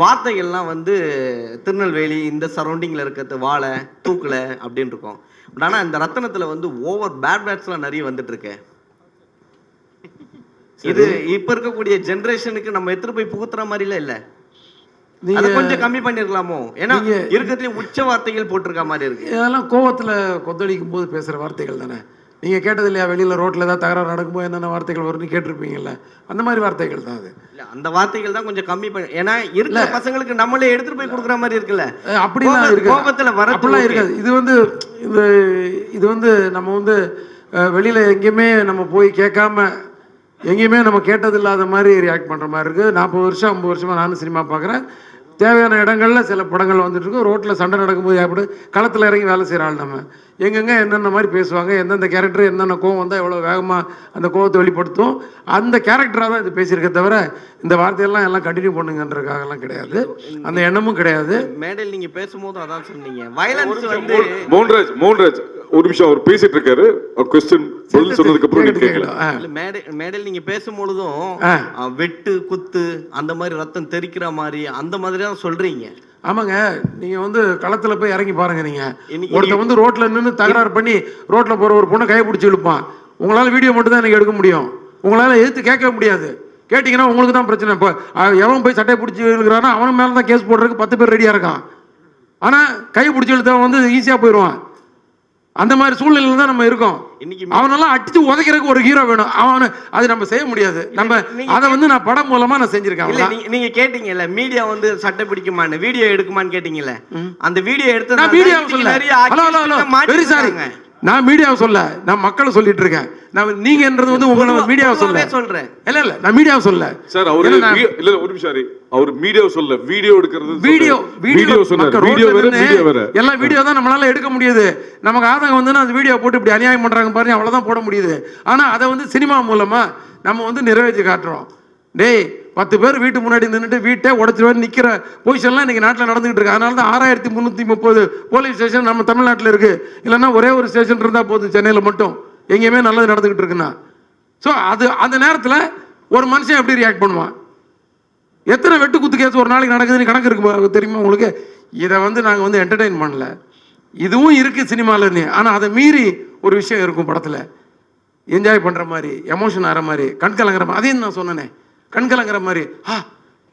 வார்த்தைகள்லாம் வந்து திருநெல்வேலி இந்த சரௌண்டிங்கில் இருக்கிறது வாழை தூக்கலை அப்படின்னு இருக்கும். பட் ஆனால் இந்த ரத்தனத்தில் வந்து ஓவர் பேட் பேட்ஸ்லாம் நிறைய வந்துட்டு இருக்கு. இது இப்போ இருக்கக்கூடிய ஜென்ரேஷனுக்கு நம்ம எடுத்துட்டு போய் புகுத்துற மாதிரிலாம் இல்லை. அதை கொஞ்சம் கம்மி பண்ணிருக்கலாமோ? ஏன்னா இருக்கிறதுலயும் உச்ச வார்த்தைகள் போட்டிருக்க மாதிரி இருக்கு. இதெல்லாம் கோவத்துல கொந்தளிக்கும் போது பேசுற வார்த்தைகள் தானே. நீங்க கேட்டது இல்லையா, வெளியில ரோட்ல ஏதாவது தகராறு நடக்கும்போது என்னென்ன வார்த்தைகள் வரும்னு கேட்டிருப்பீங்கல்ல, அந்த மாதிரி வார்த்தைகள் தான் அது. அந்த வார்த்தைகள் தான் கொஞ்சம் கம்மி பண்ணி, ஏன்னா இருக்கிற பசங்களுக்கு நம்மளே எடுத்துட்டு போய் கொடுக்குற மாதிரி இருக்குல்ல. அப்படிலாம் இருக்கு, கோபத்துல வர அப்படிலாம் இருக்காது. இது வந்து நம்ம வந்து வெளியில எங்கேயுமே நம்ம போய் கேட்காம எங்கேயுமே நம்ம கேட்டது இல்லாத மாதிரி ரியாக்ட் பண்ணுற மாதிரி இருக்குது. 40 வருஷம் 50 வருஷமாக நானும் சினிமா பார்க்குறேன். தேவையான இடங்களில் சில படங்கள் வந்துட்டு இருக்கும். ரோட்டில் சண்டை நடக்கும்போது எப்படி களத்தில் இறங்கி வேலை செய்கிற ஆள் நம்ம. எங்கெங்கே என்னென்ன மாதிரி பேசுவாங்க, எந்தெந்த கேரக்டர் என்னென்ன கோவம் வந்தால் எவ்வளோ வேகமாக அந்த கோவத்தை வெளிப்படுத்தும், அந்த கேரக்டராக தான் இது பேசியிருக்க தவிர இந்த வார்த்தையெல்லாம் எல்லாம் கண்டினியூ பண்ணுங்கன்றதுக்காகலாம் கிடையாது, அந்த எண்ணமும் கிடையாது. மேடையில் நீங்கள் பேசும்போது அதான் சொன்னீங்க, வயலன்ஸ் வந்து மோகன்ராஜ் ஒரு நிமிஷம் அவர் பேசிட்டு இருக்காரு. கொஸ்டின் பதில் சொன்னதுக்கு அப்புறம் நீங்க கேட்கலாம். மேடையில் நீங்க பேசும்பொழுதும் வெட்டு குத்து அந்த மாதிரி ரத்தம் தெறிக்கிற மாதிரி அந்த மாதிரி தான் சொல்றீங்க. ஆமாங்க, நீங்க வந்து களத்துல போய் இறங்கி பாருங்க. நீங்க ஒருத்த வந்து ரோட்ல நின்று தகராறு பண்ணி ரோட்ல போற ஒரு பொண்ணை கையை பிடிச்சி இழுப்பான். உங்களால வீடியோ மட்டும் தான் எனக்கு எடுக்க முடியும், உங்களால எதிர்த்து கேட்க முடியாது. கேட்டீங்கன்னா உங்களுக்கு தான் பிரச்சனை. இப்போ எவன் போய் சட்டையை பிடிச்சி இழுக்கிறானோ அவன் மேல தான் கேஸ் போடுறதுக்கு 10 பேர் ரெடியா இருக்கான். ஆனா கையை பிடிச்சி இழுத்தவன் வந்து ஈஸியா போயிடுவான். அந்த மாதிரி சூழ்நிலையில தான் நம்ம இருக்கோம். அவனெல்லாம் அடிச்சு உதைக்கிறதுக்கு ஒரு ஹீரோ வேணும். அவனு அது நம்ம செய்ய முடியாது. நம்ம அதை வந்து நான் படம் மூலமா நான் செஞ்சிருக்கேன். நீங்க கேட்டீங்கல்ல மீடியா வந்து சட்டை பிடிக்குமான்னு, வீடியோ எடுக்குமான்னு கேட்டீங்கல்ல, அந்த வீடியோ எடுத்து நான் வீடியோ சொல்ல வெரி சாரி, நான் மீடியாவை சொல்ல, நான் மக்களை சொல்லிட்டு இருக்கேன். நான் நீங்கன்றது வந்து உங்களை மீடியாவை சொல்றேன். இல்ல நான் மீடியாவை சொல்ல சார். அவரு இல்ல ஒரு நிமிஷம், அவர் மீடியாவை சொல்ல, வீடியோ எடுக்கிறது வீடியோ சொன்னாரு. வீடியோ வேற எல்லாம் வீடியோ தான் நம்மளால எடுக்க முடியுது. நமக்கு ஆதங்கம் வந்து அந்த வீடியோ போட்டு இப்படி அநியாயம் பண்றாங்க பாருங்க, அவ்வளவுதான் போட முடியுது. ஆனா அதை வந்து சினிமா மூலமா நம்ம வந்து நிறைவேற்றி காட்டுறோம். டேய் 10 பேர் வீட்டு முன்னாடி நின்றுட்டு வீட்டை உடச்சிட்டு நிற்கிற பொசிஷன்லாம் இன்னைக்கு நாட்டில் நடந்துகிட்டு இருக்கு. அதனால தான் 6330 போலீஸ் ஸ்டேஷன் நம்ம தமிழ்நாட்டில் இருக்கு. இல்லைன்னா ஒரே ஒரு ஸ்டேஷன் இருந்தால் போதும் சென்னையில் மட்டும், எங்கேயுமே நல்லது நடந்துகிட்டு இருக்குன்னா. ஸோ அது அந்த நேரத்தில் ஒரு மனுஷன் எப்படி ரியாக்ட் பண்ணுவான்? எத்தனை வெட்டு குத்து கேஸ் ஒரு நாளைக்கு நடக்குதுன்னு கணக்கு இருக்கு தெரியுமா உங்களுக்கு? இதை வந்து நாங்கள் வந்து என்டர்டெயின் பண்ணல, இதுவும் இருக்குது சினிமாவில்னு. ஆனால் அதை மீறி ஒரு விஷயம் இருக்கும் படத்தில், என்ஜாய் பண்ணுற மாதிரி, எமோஷன் ஆகிற மாதிரி, கண் கலங்குற மாதிரி. அதையும் நான் சொன்னேனே, கண் கலங்குற மாதிரி.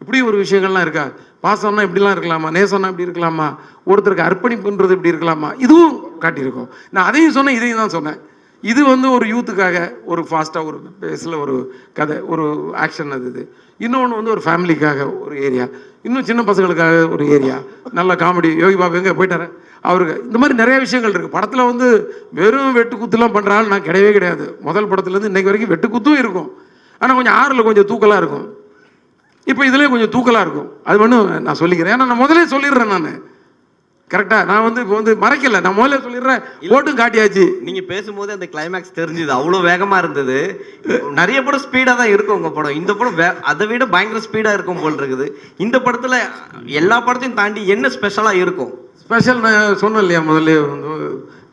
இப்படி ஒரு விஷயங்கள்லாம் இருக்கா? பாசம்னா இப்படிலாம் இருக்கலாமா, நேசம்னா இப்படி இருக்கலாமா, ஒருத்தருக்கு அர்ப்பணிப்புன்றது இப்படி இருக்கலாமா, இதுவும் காட்டியிருக்கோம். நான் அதையும் சொன்னேன், இதையும் தான் சொன்னேன். இது வந்து ஒரு யூத்துக்காக ஒரு ஃபாஸ்ட்டாக ஒரு பேஸில் ஒரு கதை, ஒரு ஆக்ஷன். அது இன்னொன்று வந்து ஒரு ஃபேமிலிக்காக ஒரு ஏரியா, இன்னும் சின்ன பசங்களுக்காக ஒரு ஏரியா, நல்ல காமெடி. யோகி பாபு எங்கே போயிட்டாரு அவருக்கு. இந்த மாதிரி நிறைய விஷயங்கள் இருக்குது படத்தில். வந்து வெறும் வெட்டு குத்துலாம் பண்ணுறாள் நான் கிடையவே கிடையாது. முதல் படத்துலேருந்து இன்னைக்கு வரைக்கும் வெட்டு குத்தும் இருக்கும், ஆனால் கொஞ்சம் ஆறில் கொஞ்சம் தூக்கலாக இருக்கும். இப்போ இதுலேயே கொஞ்சம் தூக்கலாக இருக்கும். அது ஒன்றும் நான் சொல்லிக்கிறேன், ஏன்னா நான் முதலே சொல்லிடுறேன். நான் கரெக்டாக நான் வந்து இப்போ வந்து மறைக்கல, நான் முதல்ல சொல்லிடுறேன், போட்டும் காட்டியாச்சு. நீங்கள் பேசும்போது அந்த கிளைமேக்ஸ் தெரிஞ்சுது, அவ்வளோ வேகமாக இருந்தது. நிறைய படம் ஸ்பீடாக தான் இருக்கும் உங்கள் படம். இந்த படம் அதை விட பயங்கர ஸ்பீடாக இருக்கும் போல் இருக்குது. இந்த படத்தில் எல்லா படத்தையும் தாண்டி என்ன ஸ்பெஷலாக இருக்கும்? ஸ்பெஷல் நான் சொன்னேன் இல்லையா, முதல்ல வந்து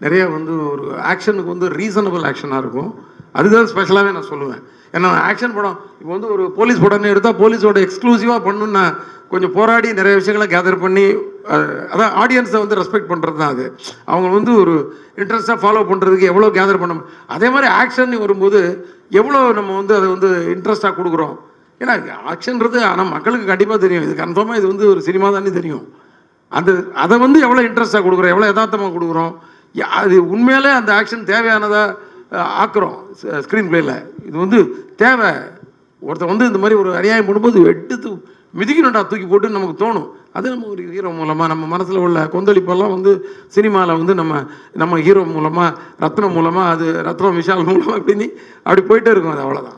நிறைய வந்து ஒரு ஆக்ஷனுக்கு வந்து ரீசனபிள் ஆக்ஷனாக இருக்கும். அதுதான் ஸ்பெஷலாகவே நான் சொல்லுவேன். ஏன்னா ஆக்ஷன் படம் இப்போ வந்து ஒரு போலீஸ் படம்னு எடுத்தால் போலீஸோட எக்ஸ்க்ளூசிவாக பண்ணணுன்னு நான் கொஞ்சம் போராடி நிறைய விஷயங்களை கேதர் பண்ணி, அதான் ஆடியன்ஸை வந்து ரெஸ்பெக்ட் பண்ணுறது தான் அது. அவங்க வந்து ஒரு இன்ட்ரெஸ்ட்டாக ஃபாலோ பண்ணுறதுக்கு எவ்வளோ கேதர் பண்ண. அதே மாதிரி ஆக்ஷன் வரும்போது எவ்வளோ நம்ம வந்து அதை வந்து இன்ட்ரெஸ்ட்டாக கொடுக்குறோம். ஏன்னா ஆக்ஷன்றது ஆனால் மக்களுக்கு கண்டிப்பாக தெரியும், இது கன்ஃபார்மாக இது வந்து ஒரு சினிமா தானே தெரியும். அதை வந்து எவ்வளோ இன்ட்ரெஸ்ட்டாக கொடுக்குறோம், எவ்வளோ யதார்த்தமாக கொடுக்குறோம், அது உண்மையிலே அந்த ஆக்ஷன் தேவையானதாக ஆக்குறோம் ஸ்க்ரீன் பிளேயில். இது வந்து தேவை. ஒருத்தர் வந்து இந்த மாதிரி ஒரு அநியாயம் பண்ணும்போது எடுத்து மிதிக்கணும்டா தூக்கி போட்டு நமக்கு தோணும். அது நம்ம ஒரு ஹீரோ மூலமாக நம்ம மனசில் உள்ள கொந்தளிப்பெல்லாம் வந்து சினிமாவில் வந்து நம்ம ஹீரோ மூலமாக, ரத்னம் மூலமாக, அது ரத்னம் விஷால் மூலமாக இப்படின்னு அப்படி போயிட்டே இருக்கும். அது அவ்வளோதான்.